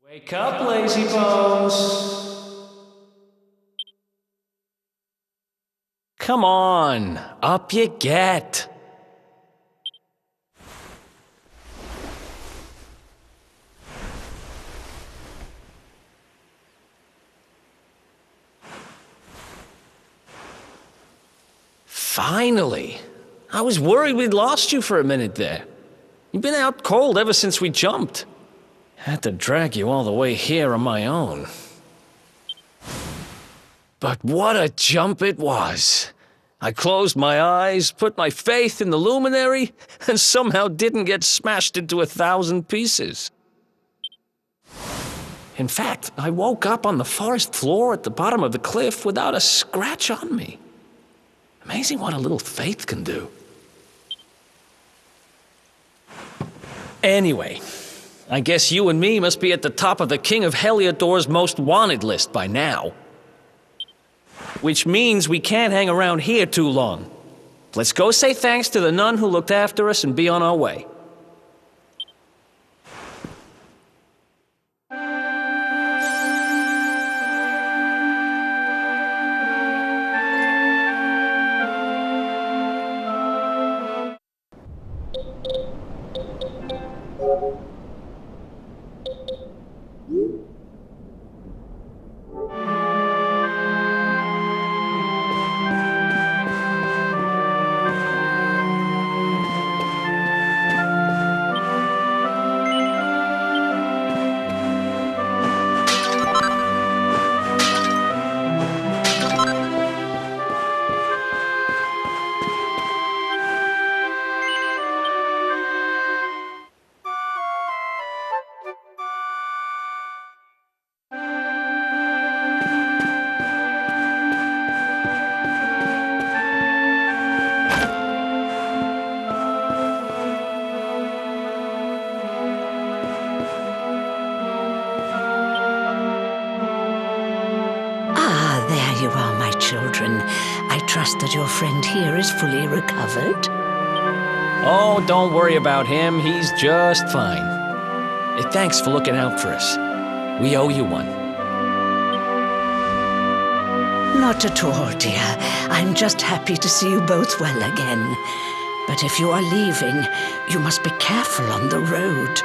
Wake up, lazy bones! Come on, up you get! Finally! I was worried we'd lost you for a minute there. You've been out cold ever since we jumped. Had to drag you all the way here on my own. But what a jump it was! I closed my eyes, put my faith in the luminary, and somehow didn't get smashed into 1,000 pieces. In fact, I woke up on the forest floor at the bottom of the cliff without a scratch on me. Amazing what a little faith can do. Anyway, I guess you and me must be at the top of the King of Heliodor's most wanted list by now. Which means we can't hang around here too long. Let's go say thanks to the nun who looked after us and be on our way. There you are, my children. I trust that your friend here is fully recovered. Oh, don't worry about him. He's just fine. Thanks for looking out for us. We owe you one. Not at all, dear. I'm just happy to see you both well again. But if you are leaving, you must be careful on the road.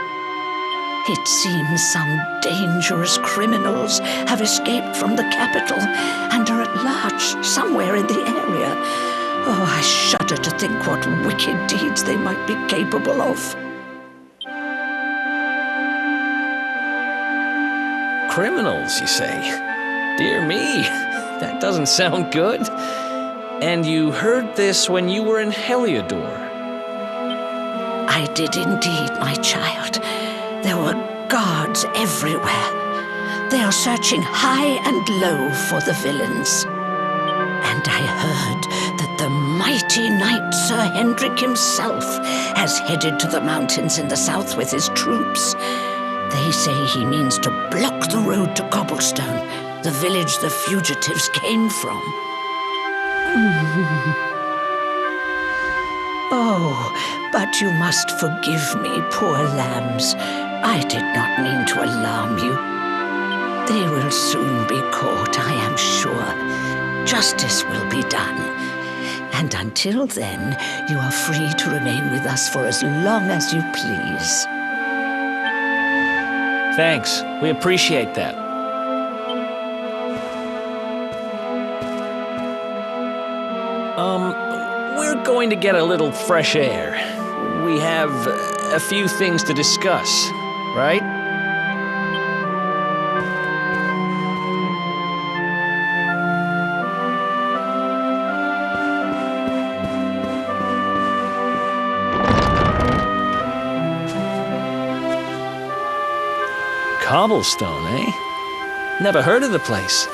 It seems some dangerous criminals have escaped from the capital and are at large somewhere in the area. Oh, I shudder to think what wicked deeds they might be capable of. Criminals, you say? Dear me, that doesn't sound good. And you heard this when you were in Heliodor? I did indeed, my child. There were guards everywhere. They are searching high and low for the villains. And I heard that the mighty knight Sir Hendrik himself has headed to the mountains in the south with his troops. They say he means to block the road to Cobblestone, the village the fugitives came from. Oh, but you must forgive me, poor lambs. I did not mean to alarm you. They will soon be caught, I am sure. Justice will be done. And until then, you are free to remain with us for as long as you please. Thanks. We appreciate that. We're going to get a little fresh air. We have a few things to discuss, right? Cobblestone, eh? Never heard of the place.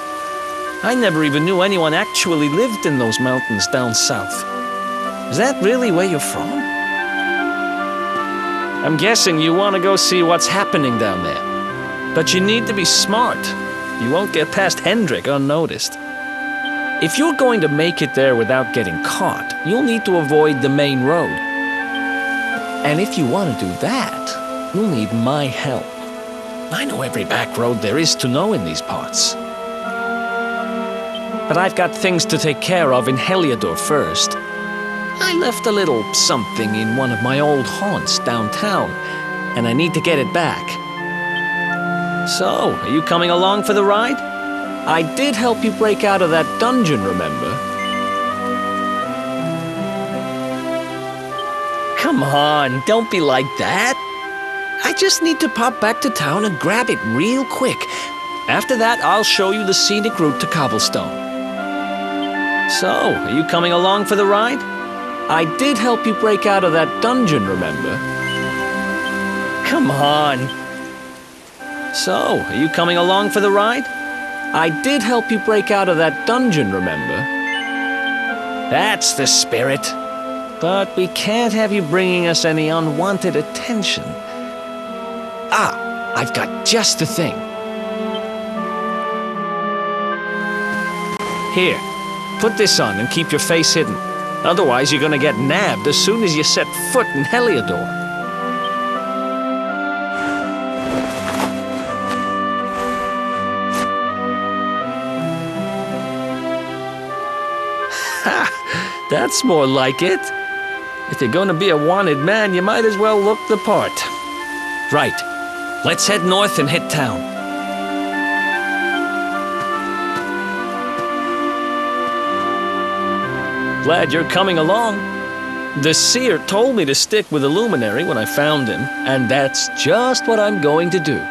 I never even knew anyone actually lived in those mountains down south. Is that really where you're from? I'm guessing you want to go see what's happening down there. But you need to be smart. You won't get past Hendrik unnoticed. If you're going to make it there without getting caught, you'll need to avoid the main road. And if you want to do that, you'll need my help. I know every back road there is to know in these parts. But I've got things to take care of in Heliodor first. I left a little something in one of my old haunts downtown, and I need to get it back. So, are you coming along for the ride? I did help you break out of that dungeon, remember? Come on, don't be like that. I just need to pop back to town and grab it real quick. After that, I'll show you the scenic route to Cobblestone. So, are you coming along for the ride? I did help you break out of that dungeon, remember? Come on. So, are you coming along for the ride? I did help you break out of that dungeon, remember? That's the spirit. But we can't have you bringing us any unwanted attention. Ah, I've got just the thing. Here, put this on and keep your face hidden. Otherwise, you're gonna get nabbed as soon as you set foot in Heliodor. Ha! That's more like it. If you're gonna be a wanted man, you might as well look the part. Right. Let's head north and hit town. Glad you're coming along. The seer told me to stick with the luminary when I found him, and that's just what I'm going to do.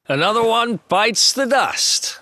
Another one bites the dust.